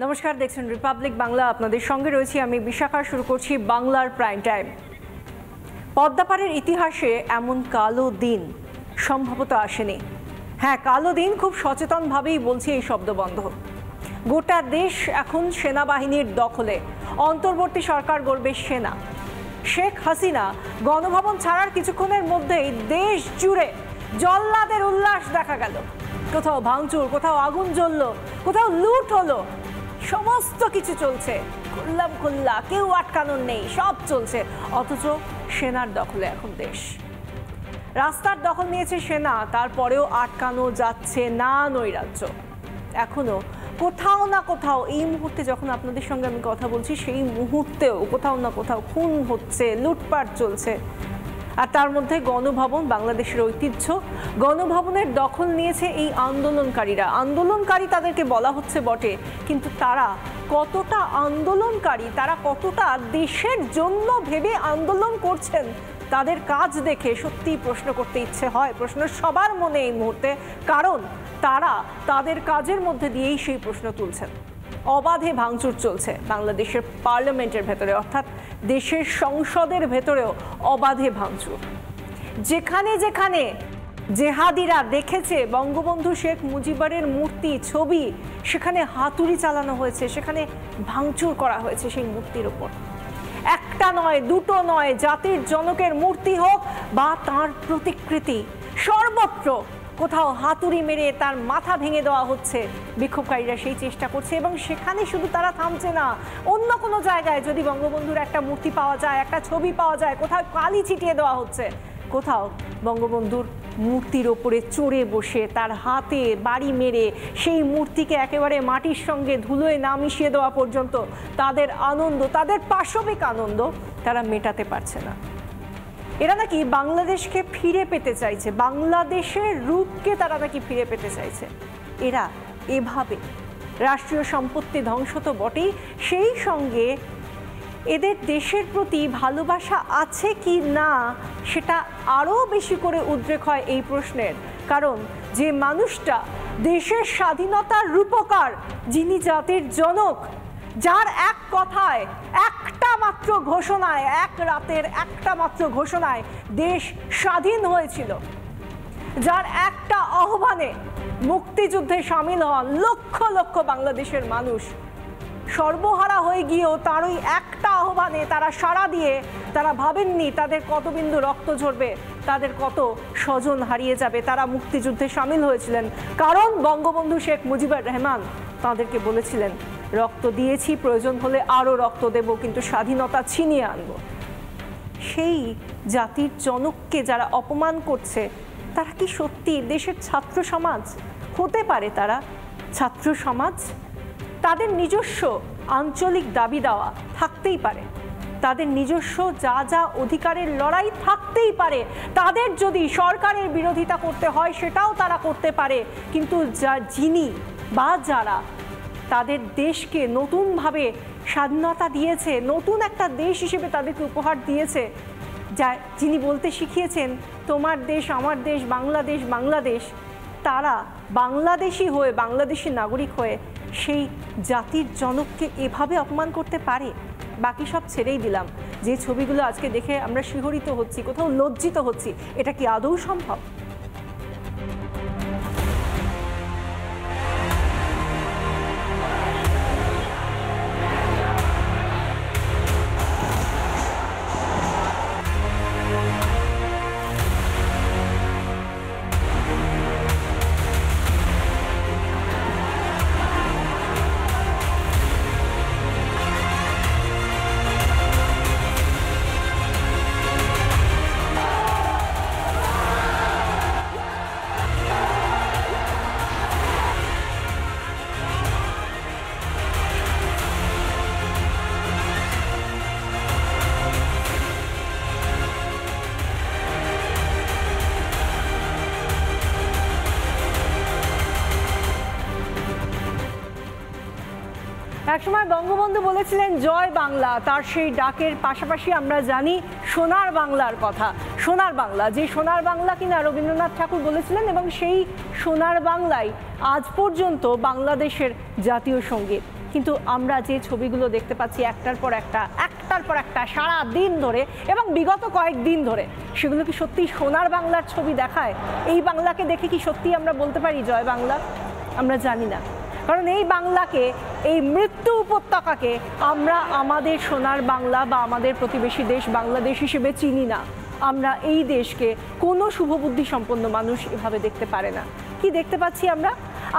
নমস্কার, দেখছেন রিপাবলিক বাংলা। আপনাদের সঙ্গে রয়েছি আমি বিশাখা। শুরু করছি বাংলার প্রাইম টাইম। পদ্মাপাড়ের ইতিহাসে এমন কালো দিন সম্ভবত আসেনি। হ্যাঁ, কালো দিন, খুব সচেতনভাবেই বলছি এই শব্দবন্ধ। গোটা দেশ এখন সেনাবাহিনীর দখলে। অন্তর্বর্তী সরকার গড়বে সেনা। শেখ হাসিনা গণভবন ছাড়ার কিছুক্ষণের মধ্যেই দেশ জুড়ে জল্লাদের উল্লাস দেখা গেল। কোথাও ভাঙচুর, কোথাও আগুন জ্বলল, কোথাও লুট হলো। সমস্ত কিছু চলছে খুল্লাম খুল্লা, কেউ আটকানোর নেই, সব চলছে। অথচ সেনার দখলে এখন দেশ। রাস্তার দখল নিয়েছে সেনা, তারপরেও আটকানো যাচ্ছে না নৈরাজ্য। এখনো কোথাও না কোথাও, এই মুহূর্তে যখন আপনাদের সঙ্গে আমি কথা বলছি সেই মুহূর্তেও কোথাও না কোথাও খুন হচ্ছে, লুটপাট চলছে। আর তার মধ্যে গণভবন, বাংলাদেশের ঐতিহ্য, গণভবনের দখল নিয়েছে এই আন্দোলনকারীরা। আন্দোলনকারী তাদেরকে বলা হচ্ছে বটে, কিন্তু তারা কতটা আন্দোলনকারী, তারা কতটা দেশের জন্য ভেবে আন্দোলন করছেন, তাদের কাজ দেখে সত্যিই প্রশ্ন করতে ইচ্ছে হয়। প্রশ্ন সবার মনে এই মুহূর্তে, কারণ তারা তাদের কাজের মধ্যে দিয়েই সেই প্রশ্ন তুলছেন। অবাধে ভাঙচুর চলছে বাংলাদেশের পার্লামেন্টের ভেতরে, অর্থাৎ দেশের সংসদের ভেতরেও অবাধে ভাঙচুর। যেখানে যেখানে জেহাদিরা দেখেছে বঙ্গবন্ধু শেখ মুজিবের মূর্তি, ছবি, সেখানে হাতুড়ি চালানো হয়েছে, সেখানে ভাঙচুর করা হয়েছে সেই মূর্তির ওপর। একটা নয়, দুটো নয়, জাতির জনকের মূর্তি হোক বা তার প্রতিকৃতি, সর্বত্র কোথাও হাতুড়ি মেরে তার মাথা ভেঙে দেওয়া হচ্ছে। বিক্ষোভকারীরা সেই চেষ্টা করছে, এবং সেখানে শুধু তারা থামছে না। অন্য কোনো জায়গায় যদি বঙ্গবন্ধুর একটা মূর্তি পাওয়া যায়, একটা ছবি পাওয়া যায়, কোথাও কালি ছিটিয়ে দেওয়া হচ্ছে, কোথাও বঙ্গবন্ধুর মূর্তির ওপরে চড়ে বসে তার হাতে বাড়ি মেরে সেই মূর্তিকে একেবারে মাটির সঙ্গে ধুলোয় না মিশিয়ে দেওয়া পর্যন্ত তাদের আনন্দ, তাদের পাশবিক আনন্দ তারা মেটাতে পারছে না। এরা নাকি বাংলাদেশকে ফিরে পেতে চাইছে, বাংলাদেশের রূপকে তারা নাকি ফিরে পেতে চাইছে। এরা এভাবে রাষ্ট্রীয় সম্পত্তি ধ্বংস তো বটেই, সেই সঙ্গে এদের দেশের প্রতি ভালোবাসা আছে কি না সেটা আরও বেশি করে উদ্রেক হয় এই প্রশ্নের। কারণ যে মানুষটা দেশের স্বাধীনতার রূপকার, যিনি জাতির জনক, যার এক কথায়, একটা মাত্র ঘোষণায়, এক রাতের একটা মাত্র ঘোষণায় দেশ স্বাধীন হয়েছিল, যার একটা আহ্বানে মুক্তিযুদ্ধে সামিল হন লক্ষ লক্ষ বাংলাদেশের মানুষ, সর্বহারা হয়ে গিয়েও তার ওই একটা আহ্বানে তারা সাড়া দিয়ে তারা ভাবেননি তাদের কত বিন্দু রক্ত ঝরবে, তাদের কত স্বজন হারিয়ে যাবে। তারা মুক্তিযুদ্ধে সামিল হয়েছিলেন কারণ বঙ্গবন্ধু শেখ মুজিবুর রহমান তাদেরকে বলেছিলেন, রক্ত দিয়েছি, প্রয়োজন হলে আরও রক্ত দেব, কিন্তু স্বাধীনতা ছিনিয়ে আনব। সেই জাতির জনককে যারা অপমান করছে, তারা কি সত্যি দেশের ছাত্র সমাজ হতে পারে? তারা ছাত্র সমাজ, তাদের নিজস্ব আঞ্চলিক দাবি দাওয়া থাকতেই পারে, তাদের নিজস্ব যা যা অধিকারের লড়াই থাকতেই পারে, তাদের যদি সরকারের বিরোধিতা করতে হয় সেটাও তারা করতে পারে। কিন্তু যিনি বা যারা তাদের দেশকে নতুনভাবে স্বাধীনতা দিয়েছে, নতুন একটা দেশ হিসেবে তাদেরকে উপহার দিয়েছে, যিনি বলতে শিখিয়েছেন তোমার দেশ আমার দেশ, বাংলাদেশ বাংলাদেশ, তারা বাংলাদেশি হয়ে, বাংলাদেশি নাগরিক হয়ে সেই জাতির জনককে এভাবে অপমান করতে পারে? বাকি সব ছেড়েই দিলাম, যে ছবিগুলো আজকে দেখে আমরা শিহরিত হচ্ছি, কোথাও লজ্জিত হচ্ছি, এটা কি আদৌ সম্ভব? একসময় বঙ্গবন্ধু বলেছিলেন জয় বাংলা, তার সেই ডাকের পাশাপাশি আমরা জানি সোনার বাংলার কথা। সোনার বাংলা, যে সোনার বাংলা কিনা রবীন্দ্রনাথ ঠাকুর বলেছিলেন, এবং সেই সোনার বাংলাই আজ পর্যন্ত বাংলাদেশের জাতীয় সঙ্গীত। কিন্তু আমরা যে ছবিগুলো দেখতে পাচ্ছি একটার পর একটা সারা দিন ধরে এবং বিগত কয়েকদিন ধরে, সেগুলো কি সত্যি সোনার বাংলার ছবি দেখায়? এই বাংলাকে দেখে কি সত্যি আমরা বলতে পারি জয় বাংলা? আমরা জানি না, কারণ এই বাংলাকে, এই মৃত্যু উপত্যকাকে আমরা আমাদের সোনার বাংলা বা আমাদের প্রতিবেশী দেশ বাংলাদেশ হিসেবে চিনি না। আমরা এই দেশকে কোনো শুভবুদ্ধি সম্পন্ন মানুষ এভাবে দেখতে পারে না। কি দেখতে পাচ্ছি আমরা?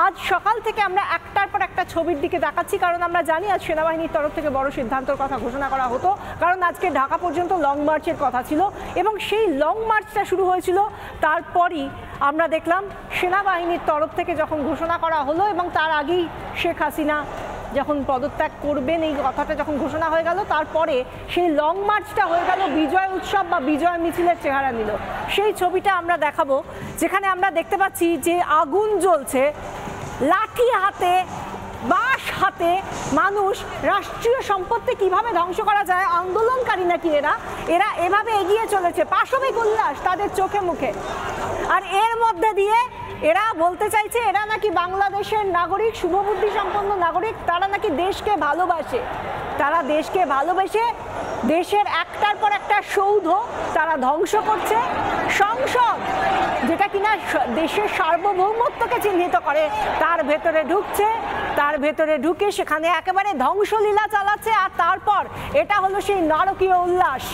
আজ সকাল থেকে আমরা একটার পর একটা ছবির দিকে দেখাচ্ছি, কারণ আমরা জানি আজ সেনাবাহিনীর তরফ থেকে বড় সিদ্ধান্তের কথা ঘোষণা করা হতো, কারণ আজকে ঢাকা পর্যন্ত লং মার্চের কথা ছিল এবং সেই লং মার্চটা শুরু হয়েছিল। তারপরই আমরা দেখলাম সেনাবাহিনীর তরফ থেকে যখন ঘোষণা করা হলো এবং তার আগেই শেখ হাসিনা যখন পদত্যাগ করবেন এই কথাটা যখন ঘোষণা হয়ে গেল, তারপরে সেই লং মার্চটা হয়ে গেল বিজয় উৎসব বা বিজয় মিছিলের চেহারা নিল। সেই ছবিটা আমরা দেখাবো, যেখানে আমরা দেখতে পাচ্ছি যে আগুন জ্বলছে, লাঠি হাতে, বাঁশ হাতে মানুষ রাষ্ট্রীয় সম্পত্তি কিভাবে ধ্বংস করা যায়, আন্দোলনকারী নাকি এরা এভাবে এগিয়ে চলেছে, পাশবিক উল্লাস তাদের চোখে মুখে। আর এর মধ্যে দিয়ে এরা বলতে চাইছে এরা নাকি বাংলাদেশের নাগরিক, শুভবুদ্ধি সম্পন্ন নাগরিক, তারা নাকি দেশকে ভালোবাসে। তারা দেশকে ভালোবেসে দেশের একটার পর একটা সৌধ তারা ধ্বংস করছে। সংসদ, যেটা কিনা দেশের সার্বভৌমত্বকে চিহ্নিত করে, তার ভেতরে ঢুকছে, তার ভেতরে ঢুকে সেখানে একেবারে ধ্বংসলীলা চালাচ্ছে। আর তারপর এটা হলো সেই নারকীয় উল্লাস।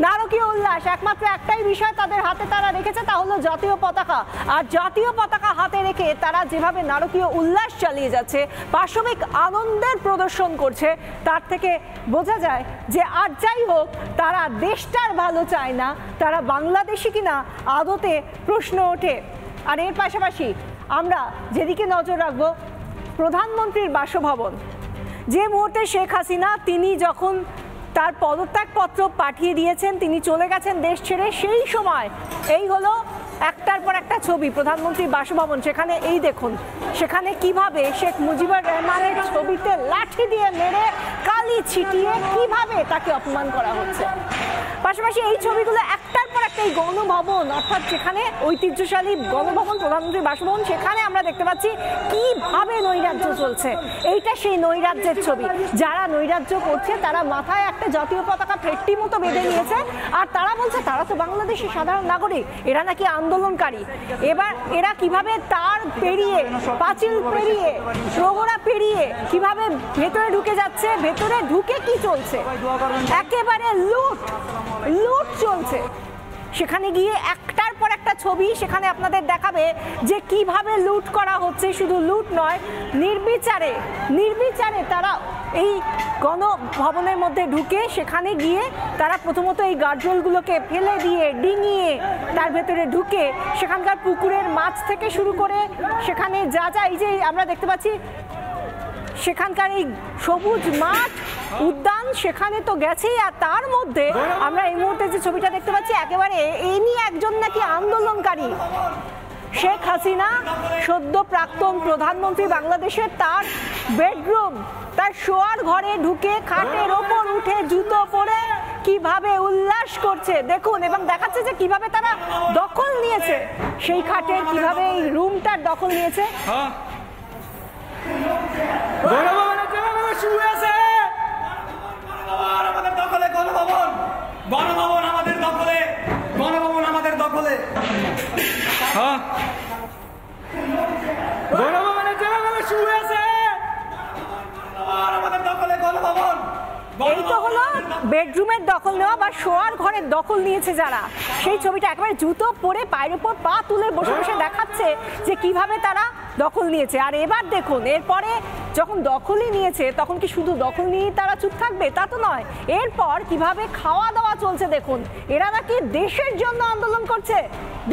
নারকীয় উল্লাস, একমাত্র একটাই বিষয় তাদের হাতে তারা রেখেছে, তা হলো জাতীয় পতাকা। আর জাতীয় পতাকা হাতে রেখে তারা যেভাবে নারকীয় উল্লাস চালিয়ে যাচ্ছে, পাশবিক আনন্দের প্রদর্শন করছে, তার থেকে বোঝা যায় যে আর যাই হোক তারা দেশটার ভালো চায় না, তারা বাংলাদেশি কিনা আদতে প্রশ্ন ওঠে। আর এর পাশাপাশি আমরা যেদিকে নজর রাখবো, প্রধানমন্ত্রীর বাসভবন, যে মুহূর্তে শেখ হাসিনা তিনি যখন তার পদত্যাগপত্র পাঠিয়ে দিয়েছেন, তিনি চলে গেছেন দেশ ছেড়ে, সেই সময় এই হলো একটার পর একটা ছবি প্রধানমন্ত্রীর বাসভবন। সেখানে এই দেখুন, সেখানে কিভাবে শেখ মুজিবুর রহমানের ছবিতে লাঠি দিয়ে মেরে কালি ছিটিয়ে কিভাবে তাকে অপমান করা হচ্ছে। পাশাপাশি এই ছবিগুলো একটার পর একটা এই গণভবন, অর্থাৎ যেখানে ঐতিহ্যশালী গণভবন প্রধানমন্ত্রীর বাসভবন, সেখানে আমরা দেখতে পাচ্ছি কিভাবে নৈরাজ্য চলছে। এইটা সেই নৈরাজ্যের ছবি। যারা নৈরাজ্য করছে তারা মাথায় একটা জাতীয় পতাকা ফেট্টি মতো বেঁধে নিয়েছে, আর তারা বলছে তারা তো বাংলাদেশের সাধারণ নাগরিক, এরা নাকি আন্দোলনকারী। এবার এরা কিভাবে তার পেরিয়ে, পাঁচিল পেরিয়ে, প্রগড়া পেরিয়ে কিভাবে ভেতরে ঢুকে যাচ্ছে, ভেতরে ঢুকে কি চলছে, একেবারে লুট চলছে। সেখানে গিয়ে একটার পর একটা ছবি সেখানে আপনাদের দেখাবে যে কিভাবে লুট করা হচ্ছে। শুধু লুট নয়, নির্বিচারে তারা এই গণভবনের মধ্যে ঢুকে সেখানে গিয়ে তারা প্রথমত এই গার্ডরেলগুলোকে ফেলে দিয়ে, ডিঙিয়ে তার ভেতরে ঢুকে সেখানকার পুকুরের মাছ থেকে শুরু করে সেখানে যা এই যে আমরা দেখতে পাচ্ছি সেখানকার এই সবুজ মাঠ, উদ্যান, সেখানে তো গেছেই। আর তার মধ্যে আমরা এই মুহূর্তে যে ছবিটা দেখতে পাচ্ছি, একেবারে ইনি একজন নাকি আন্দোলনকারী। শেখ হাসিনা সদ্য প্রাক্তন প্রধানমন্ত্রী বাংলাদেশের, তার বেডরুম, তার শোয়ার ঘরে ঢুকে খাটের ওপর উঠে জুতো পরে কিভাবে উল্লাস করছে দেখুন, এবং দেখাচ্ছে যে কিভাবে তারা দখল নিয়েছে সেই খাটের, কিভাবে এই রুমটার দখল নিয়েছে। আমাদের দখলে গণভবন, গণভবন আমাদের দখলে, গণভবন আমাদের দখলে। গণভবনে যেভাবে শুয়ে আছে, আমাদের দখলে গণভবন। এই তো হলো বেডরুমের দখল নেওয়া বা শোয়ার ঘরের দখল নিয়েছে যারা। সেই ছবিটা একেবারে জুতো পরে পায়ের উপর পা তুলে বসে বসে দেখাচ্ছে যে কিভাবে তারা দখল নিয়েছে। আর এবার দেখুন, এরপরে যখন দখলই নিয়েছে তখন কি শুধু দখল নিয়েই তারা চুপ থাকবে? তা তো নয়। এরপর কিভাবে খাওয়া দাওয়া চলছে দেখুন। এরা নাকি দেশের জন্য আন্দোলন করছে।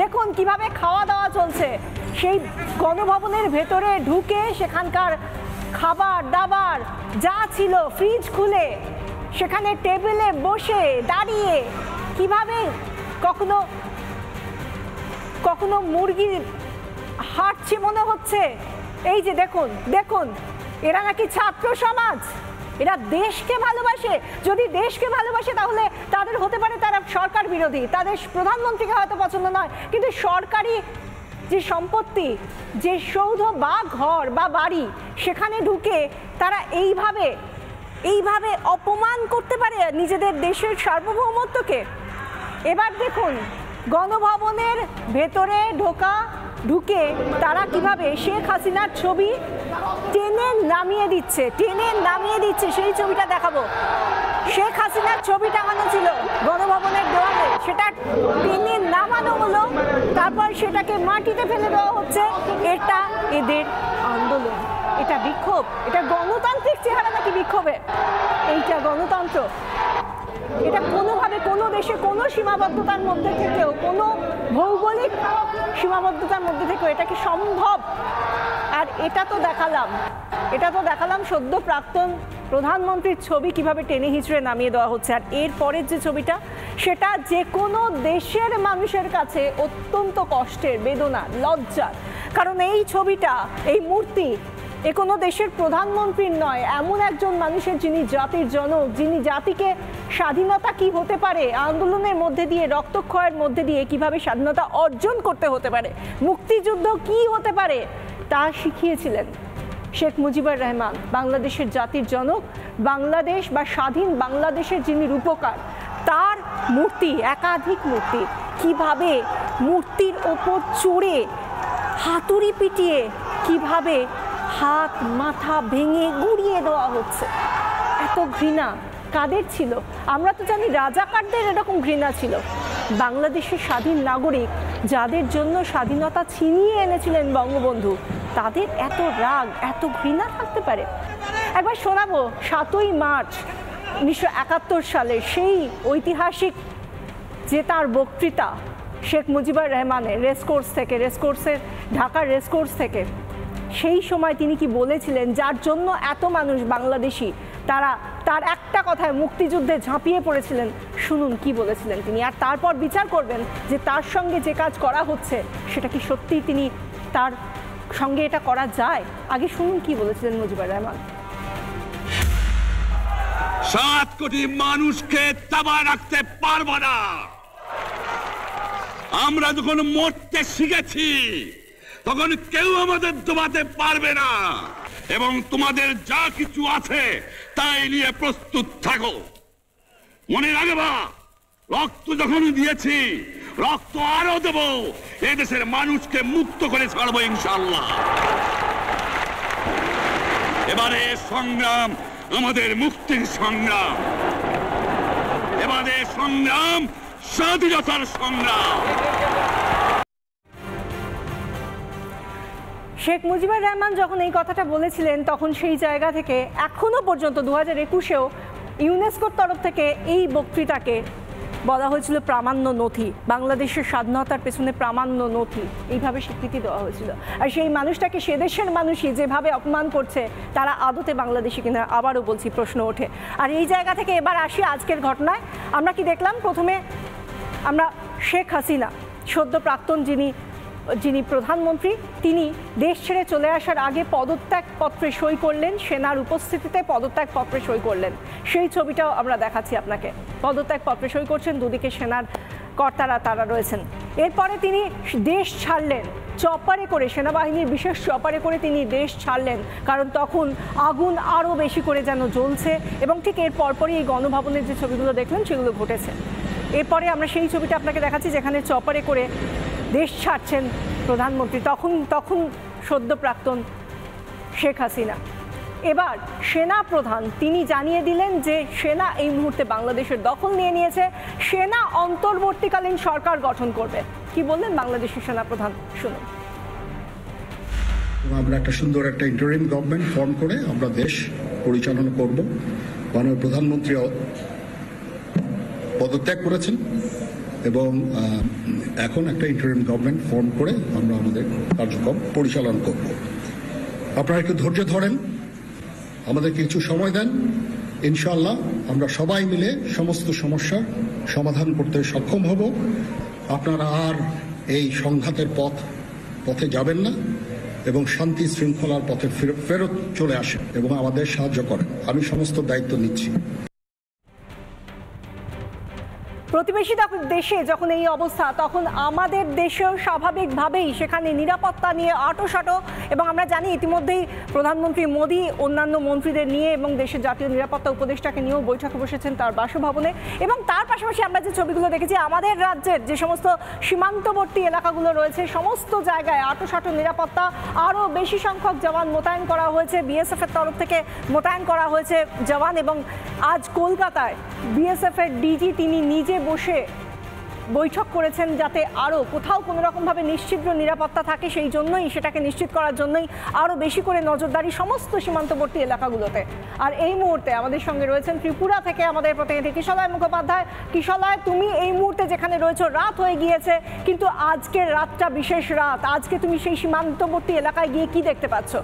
দেখুন কিভাবে খাওয়া দাওয়া চলছে। সেই গণভবনের ভেতরে ঢুকে সেখানকার খাবার দাবার যা ছিল ফ্রিজ খুলে সেখানে টেবিলে বসে দাঁড়িয়ে কিভাবে কখনো কখনো মুরগি হাঁটছে মনে হচ্ছে। এই যে দেখুন দেখুন, এরা নাকি ছাত্র সমাজ, এরা দেশকে ভালোবাসে। যদি দেশকে ভালোবাসে তাহলে তাদের হতে পারে তারা সরকার বিরোধী, তাদের প্রধানমন্ত্রীকে হয়তো পছন্দ নয়, কিন্তু সরকারি যে সম্পত্তি, যে সৌধ বা ঘর বা বাড়ি, সেখানে ঢুকে তারা এইভাবে অপমান করতে পারে নিজেদের দেশের সার্বভৌমত্বকে। এবার দেখুন গণভবনের ভেতরে ঢুকে তারা কিভাবে শেখ হাসিনার ছবি টেনে নামিয়ে দিচ্ছে। সেই ছবিটা দেখাবো। শেখ হাসিনার ছবি টাঙানো ছিল গণভবনের দেওয়ালে, সেটা টেনে নামানো হলো, তারপর সেটাকে মাটিতে ফেলে দেওয়া হচ্ছে। এটা এদের আন্দোলন, এটা বিক্ষোভ, এটা গণতান্ত্রিক চেহারা নাকি বিক্ষোভের? এইটা গণতন্ত্র? এটা কোনোভাবে কোনো দেশে কোনো সীমাবদ্ধতার মধ্যে থেকেও, কোনো ভৌগোলিক সীমাবদ্ধতার মধ্যে থেকেও এটা কি সম্ভব? আর এটা তো দেখালাম সদ্য প্রাক্তন প্রধানমন্ত্রীর ছবি কিভাবে টেনে হিঁচড়ে নামিয়ে দেওয়া হচ্ছে। আর এর পরের যে ছবিটা, সেটা যে কোনো দেশের মানুষের কাছে অত্যন্ত কষ্টের, বেদনা, লজ্জার। কারণ এই ছবিটা, এই মূর্তি কোনো দেশের প্রধানমন্ত্রীর নয়, এমন একজন মানুষের যিনি জাতির জনক, যিনি জাতিকে স্বাধীনতা কি হতে পারে, আন্দোলনের মধ্যে দিয়ে, রক্তক্ষয়ের মধ্যে দিয়ে কিভাবে স্বাধীনতা অর্জন করতে হতে পারে, মুক্তিযুদ্ধ কি হতে পারে, তা শিখিয়েছিলেন শেখ মুজিবুর রহমান, বাংলাদেশের জাতির জনক, বাংলাদেশ বা স্বাধীন বাংলাদেশের যিনি রূপকার। তার মূর্তি, একাধিক মূর্তি, কিভাবে মূর্তির ওপর চড়ে হাতুড়ি পিটিয়ে কিভাবে হাত মাথা ভেঙে গুড়িয়ে দেওয়া হচ্ছে। এত ঘৃণা কাদের ছিল? আমরা তো জানি রাজাকারদের এরকম ঘৃণা ছিল। বাংলাদেশের স্বাধীন নাগরিক, যাদের জন্য স্বাধীনতা ছিনিয়ে এনেছিলেন বঙ্গবন্ধু, তাদের এত রাগ, এত ঘৃণা থাকতে পারে? একবার শোনাবো 7ই মার্চ 1971 সালে সেই ঐতিহাসিক যে তার বক্তৃতা শেখ মুজিবুর রহমানের ঢাকার রেসকোর্স থেকে। সেই সময় তিনি কি বলেছিলেন, যার জন্য এত মানুষ বাংলাদেশি তার একটা কথায় মুক্তিযুদ্ধে ঝাঁপিয়ে পড়েছিলেন। শুনুন কি বলেছিলেন তিনি, আর তারপর বিচার করবেন যে তার সঙ্গে যে কাজ করা হচ্ছে সেটা কি সত্যিই তার সঙ্গে এটা করা যায়। আগে শুনুন কি বলেছিলেন মুজিবুর রহমান। 7 কোটি মানুষকে চাপা রাখতে পারবো না। আমরা যখন মরতে শিখেছি তখন কেউ আমাদের দবাতে পারবে না, এবং তোমাদের যা কিছু আছে তাই নিয়ে প্রস্তুত থাকো। মনে রাখবা, রক্ত যখন দিয়েছি, রক্ত আরো দেব, এদেশের মানুষকে মুক্ত করে ছাড়বো ইনশাআল্লাহ। এবারে সংগ্রাম আমাদের মুক্তির সংগ্রাম, এবারে সংগ্রাম স্বাধীনতার সংগ্রাম। শেখ মুজিবুর রহমান যখন এই কথাটা বলেছিলেন, তখন সেই জায়গা থেকে এখনো পর্যন্ত 2021-এও ইউনেস্কোর তরফ থেকে এই বক্তৃতাকে বলা হয়েছিল প্রামাণ্য নথি, বাংলাদেশের স্বাধীনতার পেছনে প্রামাণ্য নথি, এইভাবে স্বীকৃতি দেওয়া হয়েছিল। আর সেই মানুষটাকে সে দেশের মানুষই যেভাবে অপমান করছে, তারা আদতে বাংলাদেশি কিনা আবারও বলছি প্রশ্ন ওঠে। আর এই জায়গা থেকে এবার আসি আজকের ঘটনায়। আমরা কি দেখলাম? প্রথমে আমরা শেখ হাসিনা, সদ্য প্রাক্তন যিনি প্রধানমন্ত্রী, তিনি দেশ ছেড়ে চলে আসার আগে পদত্যাগপত্রে সই করলেন, সেনার উপস্থিতিতে পদত্যাগপত্রে সই করলেন। সেই ছবিটাও আমরা দেখাচ্ছি আপনাকে। পদত্যাগপত্রে সই করছেন, দুদিকে সেনার কর্তারা রয়েছেন। এরপরে তিনি দেশ ছাড়লেন চপারে করে, সেনাবাহিনীর বিশেষ চপারে করে তিনি দেশ ছাড়লেন, কারণ তখন আগুন আরও বেশি করে যেন জ্বলছে। এবং ঠিক এর পরপরই এই গণভবনের যে ছবিগুলো দেখলেন সেগুলো ঘটেছে। এরপরে আমরা সেই ছবিটা আপনাকে দেখাচ্ছি যেখানে চপারে করে দেশ ছাড়ছেন প্রধানমন্ত্রী, তখন সদ্য প্রাক্তন শেখ হাসিনা। এবার সেনা প্রধান তিনি জানিয়ে দিলেন যে সেনা এই মুহূর্তে বাংলাদেশের দখল নিয়ে নিয়েছে, সেনা অন্তর্বর্তীকালীন সরকার গঠন করবে। কি বললেন বাংলাদেশের সেনা প্রধান, শুনুন। আমরা একটা সুন্দর একটা ইন্টারিম গভর্নমেন্ট ফর্ম করে আমরা দেশ পরিচালনা করব। মাননীয় প্রধানমন্ত্রী পদত্যাগ করেছেন এবং এখন একটা ইন্টারিম গভর্নমেন্ট ফর্ম করে আমরা আমাদের কার্যক্রম পরিচালনা করব। আপনারা একটু ধৈর্য ধরেন, আমাদের কিছু সময় দেন, ইনশাআল্লাহ আমরা সবাই মিলে সমস্ত সমস্যার সমাধান করতে সক্ষম হব। আপনারা আর এই সংঘাতের পথে যাবেন না এবং শান্তি শৃঙ্খলার পথে ফেরত চলে আসেন এবং আমাদের সাহায্য করেন। আমি সমস্ত দায়িত্ব নিচ্ছি। প্রতিবেশী দেশে যখন এই অবস্থা, তখন আমাদের দেশেও স্বাভাবিকভাবেই সেখানে নিরাপত্তা নিয়ে আঁটোসাঁটো, এবং আমরা জানি ইতিমধ্যেই প্রধানমন্ত্রী মোদী অন্যান্য মন্ত্রীদের নিয়ে এবং দেশের জাতীয় নিরাপত্তা উপদেষ্টাকে নিয়েও বৈঠকে বসেছেন তার বাসভবনে। এবং তার পাশাপাশি আমরা যে ছবিগুলো দেখেছি, আমাদের রাজ্যের যে সমস্ত সীমান্তবর্তী এলাকাগুলো রয়েছে সমস্ত জায়গায় আঁটোসাঁটো নিরাপত্তা, আরও বেশি সংখ্যক জওয়ান মোতায়েন করা হয়েছে, বিএসএফ এর তরফ থেকে মোতায়েন করা হয়েছে জওয়ান। এবং আজ কলকাতায় বিএসএফ এর ডিজি তিনি নিজে বসে বৈঠক করেছেন যাতে আরও কোথাও কোনো রকমভাবে নিশ্চিদ্র নিরাপত্তা থাকে, সেই জন্যই সেটাকে নিশ্চিত করার জন্যই আরও বেশি করে নজরদারি সমস্ত সীমান্তবর্তী এলাকাগুলোতে। আর এই মুহূর্তে আমাদের সঙ্গে রয়েছেন ত্রিপুরা থেকে আমাদের প্রতিনিধি কিশলয় মুখোপাধ্যায়। কিশলয়, তুমি এই মুহূর্তে যেখানে রয়েছো, রাত হয়ে গিয়েছে, কিন্তু আজকের রাতটা বিশেষ রাত। আজকে তুমি সেই সীমান্তবর্তী এলাকায় গিয়ে কি দেখতে পাচ্ছ?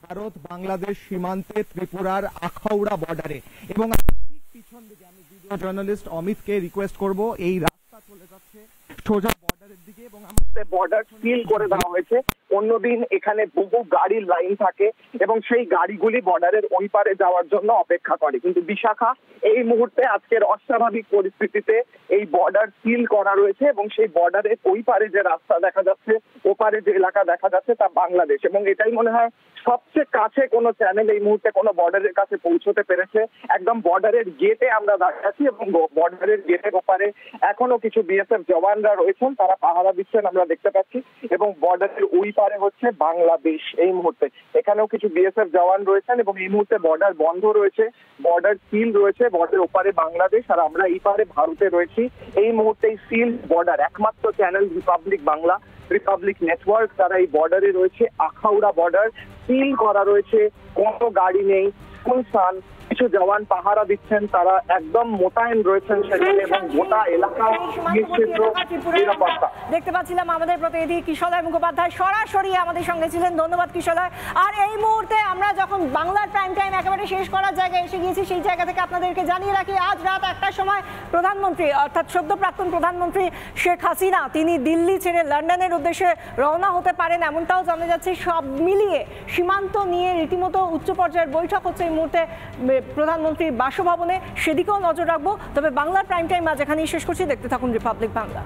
ভারত বাংলাদেশ সীমান্তে ত্রিপুরার আখাউড়া বর্ডারে, এবং ঠিক পিছন দিকে আমি ভিডিও জার্নালিস্ট অমিতকে রিকোয়েস্ট করব, এই রাস্তা চলে যাচ্ছে সোজা বর্ডারের দিকে এবং আমাদের বর্ডার সিল করে দেওয়া হয়েছে। অন্যদিন এখানে বহু গাড়ির লাইন থাকে এবং সেই গাড়িগুলি বর্ডারের ওই পারে যাওয়ার জন্য অপেক্ষা করে, কিন্তু বিশাখা এই মুহূর্তে আজকের অস্বাভাবিক পরিস্থিতিতে এই বর্ডার সিল করা রয়েছে এবং সেই বর্ডারের ওই পারে যে রাস্তা দেখা যাচ্ছে, ওপারে যে এলাকা দেখা যাচ্ছে তা বাংলাদেশ। এবং এটাই মনে হয় সবচেয়ে কাছে কোনো চ্যানেল এই মুহূর্তে কোনো বর্ডারের কাছে পৌঁছতে পেরেছে। একদম বর্ডারের গেটে আমরা দাঁড়িয়ে আছি এবং বর্ডারের গেটের ওপারে এখনো কিছু বিএসএফ জওয়ানরা রয়েছেন, তারা পাহারা দিচ্ছেন আমরা দেখতে পাচ্ছি। এবং বর্ডারের ওই পারে হচ্ছে বাংলাদেশ। এই মুহূর্তে এখানেও কিছু বিএসএফ জওয়ান রয়েছেন এবং এই মুহূর্তে বর্ডার বন্ধ রয়েছে, বর্ডার সিল রয়েছে, বর্ডারের ওপারে বাংলাদেশ আর আমরা এই পারে ভারতে রয়েছি। এই মুহূর্তে এই সিল বর্ডার একমাত্র channel Republic Bangla, Republic network, তারা এই বর্ডারে রয়েছে। আখাউড়া বর্ডার সিল করা রয়েছে, কোনো গাড়ি নেই, শুনশান। কিছু জওয়ান পাহারা দিচ্ছেন, তারা একদম মোতায়েন রয়েছেন সেখানে এবং গোটা এলাকা নিরাপত্তা। দেখতে পাচ্ছিলাম আমাদের প্রতিনিধি কিশলয় মুখোপাধ্যায় সরাসরি আমাদের সঙ্গে ছিলেন। ধন্যবাদ কিশলয়। আর এই মুহূর্তে আমরা যখন বাংলার প্রাইম টাইম একেবারে শেষ করার জায়গায় এসে গিয়েছি, সেই জায়গা থেকে আপনাদেরকে জানিয়ে রাখি, আজ রাত 1টার সময় প্রধানমন্ত্রী অর্থাৎ সদ্য প্রাক্তন প্রধানমন্ত্রী শেখ হাসিনা তিনি দিল্লি ছেড়ে লন্ডনের উদ্দেশ্যে রওনা হতে পারেন, এমনটাও জানা যাচ্ছে। সব মিলিয়ে সীমান্ত নিয়ে রীতিমতো উচ্চ পর্যায়ের বৈঠক হচ্ছে এই মুহূর্তে প্রধানমন্ত্রীর বাসভবনে, সেদিকেও নজর রাখবো। তবে বাংলার প্রাইম টাইম আজ এখানেই শেষ করছি। দেখতে থাকুন রিপাবলিক বাংলা।